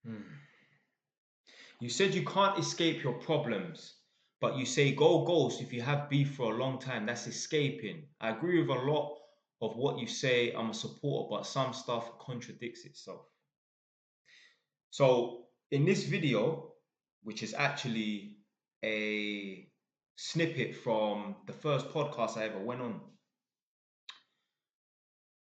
Hmm. You said you can't escape your problems, but you say go ghost if you have beef for a long time. That's escaping. I agree with a lot of what you say. I'm a supporter, but some stuff contradicts itself. So in this video, which is actually a snippet from the first podcast I ever went on,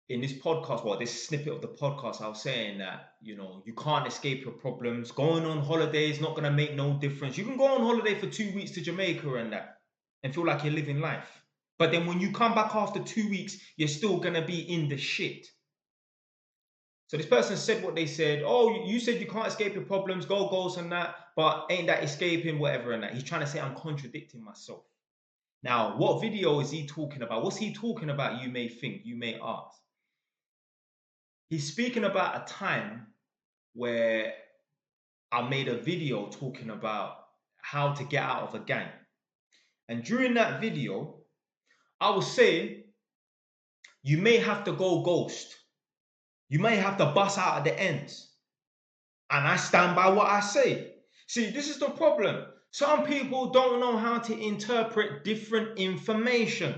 in this podcast, well, this snippet of the podcast, I was saying that, you can't escape your problems. Going on holiday is not going to make no difference. You can go on holiday for 2 weeks to Jamaica and feel like you're living life. But then when you come back after 2 weeks, you're still going to be in the shit. So this person said what they said. Oh, you said you can't escape your problems, goals and that, but ain't that escaping, whatever and that. He's trying to say I'm contradicting myself. Now, what video is he talking about? What's he talking about, you may think, you may ask? He's speaking about a time where I made a video talking about how to get out of a gang. And during that video, I was saying you may have to go ghost. You may have to bust out at the ends. And I stand by what I say. See, this is the problem. Some people don't know how to interpret different information.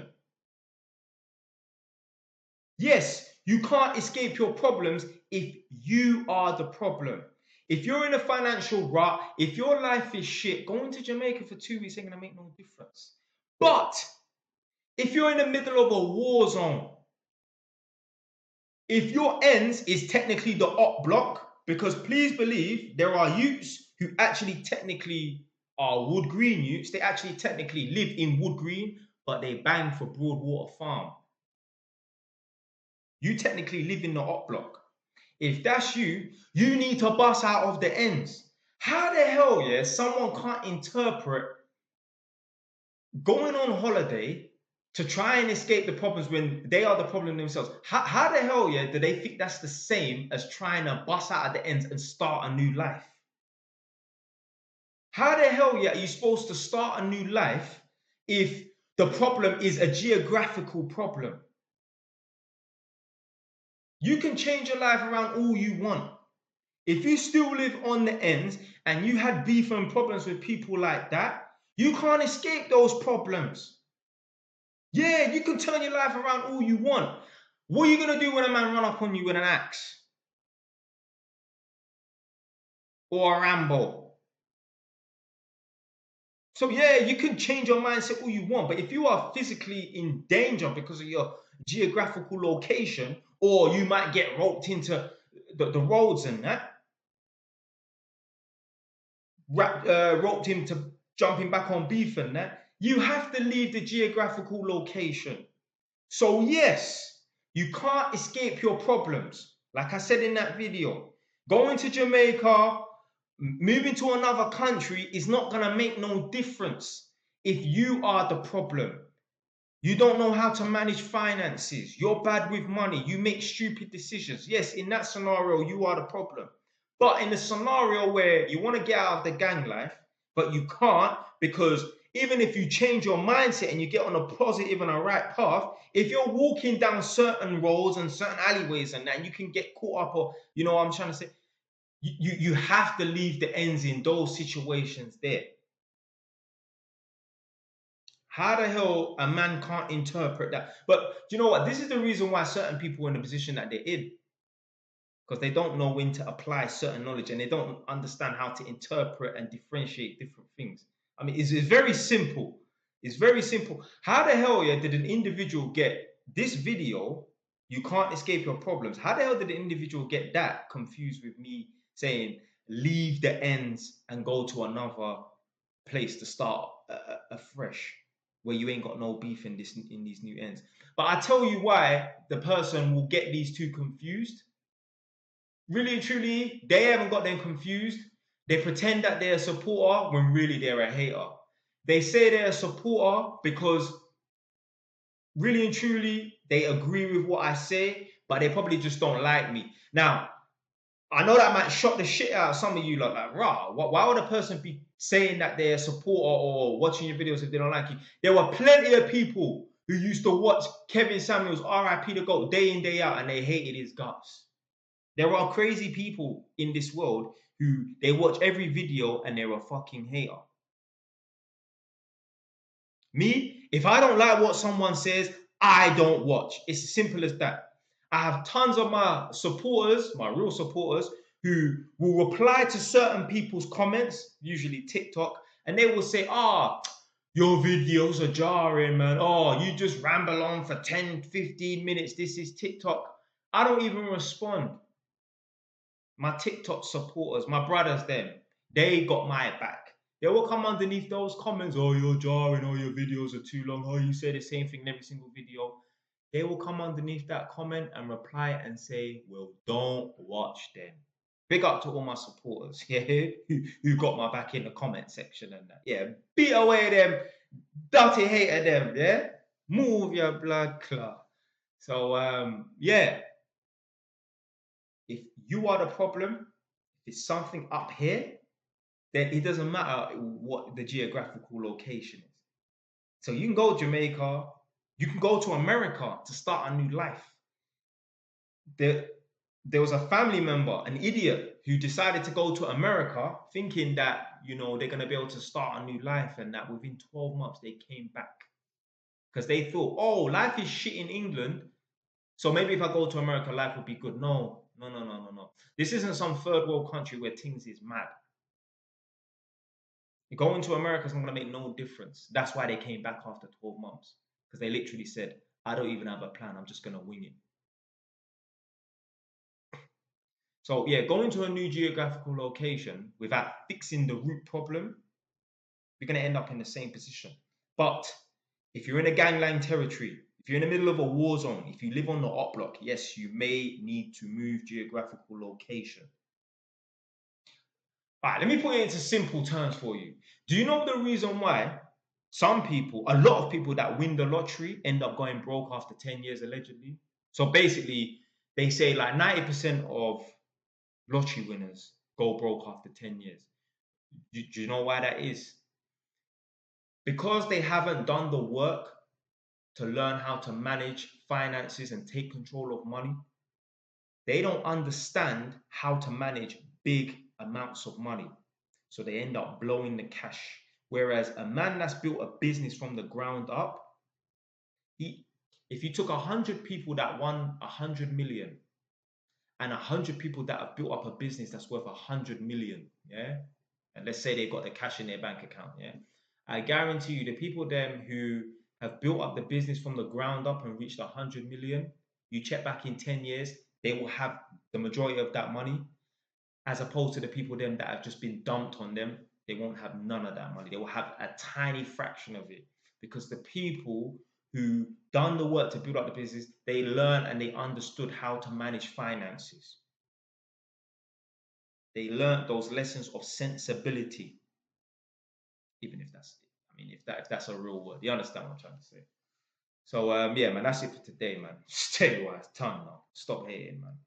Yes, you can't escape your problems if you are the problem. If you're in a financial rut, if your life is shit, going to Jamaica for 2 weeks ain't gonna make no difference. But if you're in the middle of a war zone, if your ends is technically the op block, because please believe there are youths who actually technically are Wood Green youths, they actually technically live in Wood Green, but they bang for Broadwater Farm. You technically live in the op block. If that's you, you need to bust out of the ends. How the hell, yeah, someone can't interpret going on holiday to try and escape the problems when they are the problem themselves? How the hell, yeah, do they think that's the same as trying to bust out at the ends and start a new life? How the hell, yeah, are you supposed to start a new life if the problem is a geographical problem? You can change your life around all you want. If you still live on the ends and you had beef and problems with people like that, you can't escape those problems. Yeah, you can turn your life around all you want. What are you going to do when a man run up on you with an axe? Or a Rambo? So yeah, you can change your mindset all you want, but if you are physically in danger because of your geographical location, or you might get roped into the roads and that, roped into jumping back on beef and that, you have to leave the geographical location. So yes, you can't escape your problems. Like I said in that video, going to Jamaica, moving to another country is not going to make no difference if you are the problem. You don't know how to manage finances. You're bad with money. You make stupid decisions. Yes, in that scenario, you are the problem. But in the scenario where you want to get out of the gang life, but you can't because even if you change your mindset and you get on a positive and a right path, if you're walking down certain roads and certain alleyways and that, you can get caught up or, you know what I'm trying to say? You have to leave the ends in those situations there. How the hell a man can't interpret that? But do you know what? This is the reason why certain people are in the position that they're in. Because they don't know when to apply certain knowledge and they don't understand how to interpret and differentiate different things. I mean, it's very simple. It's very simple. How the hell, yeah, did an individual get this video? You can't escape your problems. How the hell did the individual get that confused with me saying leave the ends and go to another place to start afresh, where you ain't got no beef in these new ends? But I tell you why the person will get these two confused. Really and truly, they haven't got them confused. They pretend that they're a supporter when really they're a hater. They say they're a supporter because really and truly they agree with what I say, but they probably just don't like me. Now, I know that might shock the shit out of some of you, like rah, why would a person be saying that they're a supporter or watching your videos if they don't like you? There were plenty of people who used to watch Kevin Samuels, RIP the GOAT, day in, day out, and they hated his guts. There are crazy people in this world who they watch every video and they're a fucking hater. Me, if I don't like what someone says, I don't watch. It's as simple as that. I have tons of my supporters, my real supporters, who will reply to certain people's comments, usually TikTok, and they will say, your videos are jarring, man. Oh, you just ramble on for 10, 15 minutes. This is TikTok. I don't even respond. My TikTok supporters, my brothers, they got my back. They will come underneath those comments. Oh, you're jarring. Oh, your videos are too long. Oh, you say the same thing in every single video. They will come underneath that comment and reply and say, well, don't watch them. Big up to all my supporters, yeah, who got my back in the comment section and that. Yeah, beat away them, dirty hater them, yeah? Move your blood clot. So, yeah, if you are the problem, if it's something up here, then it doesn't matter what the geographical location is. So you can go to Jamaica, you can go to America to start a new life. There was a family member, an idiot, who decided to go to America thinking that, they're going to be able to start a new life, and that within 12 months they came back. Because they thought, oh, life is shit in England, so maybe if I go to America, life would be good. No. This isn't some third world country where things is mad. Going to America is not going to make no difference. That's why they came back after 12 months. Because they literally said, I don't even have a plan. I'm just going to wing it. So yeah, going to a new geographical location without fixing the root problem, you're going to end up in the same position. But if you're in a gangland territory, if you're in the middle of a war zone, if you live on the op block, yes, you may need to move geographical location. All right, let me put it into simple terms for you. Do you know the reason why some people, a lot of people that win the lottery end up going broke after 10 years allegedly? So basically, they say like 90% of lottery winners go broke after 10 years. Do you know why that is? Because they haven't done the work to learn how to manage finances and take control of money. They don't understand how to manage big amounts of money. So they end up blowing the cash. Whereas a man that's built a business from the ground up, if you took 100 people that won 100 million and 100 people that have built up a business that's worth 100 million, yeah, and let's say they got the cash in their bank account, yeah, I guarantee you the people them who have built up the business from the ground up and reached 100 million, you check back in 10 years, they will have the majority of that money, as opposed to the people them that have just been dumped on them. They won't have none of that money. They will have a tiny fraction of it, because the people who done the work to build up the business, they learned and they understood how to manage finances. They learned those lessons of sensibility, even if that's, if that's a real word. You understand what I'm trying to say? So yeah, man, that's it for today, man. Stay wise, ton now. Stop hating, man.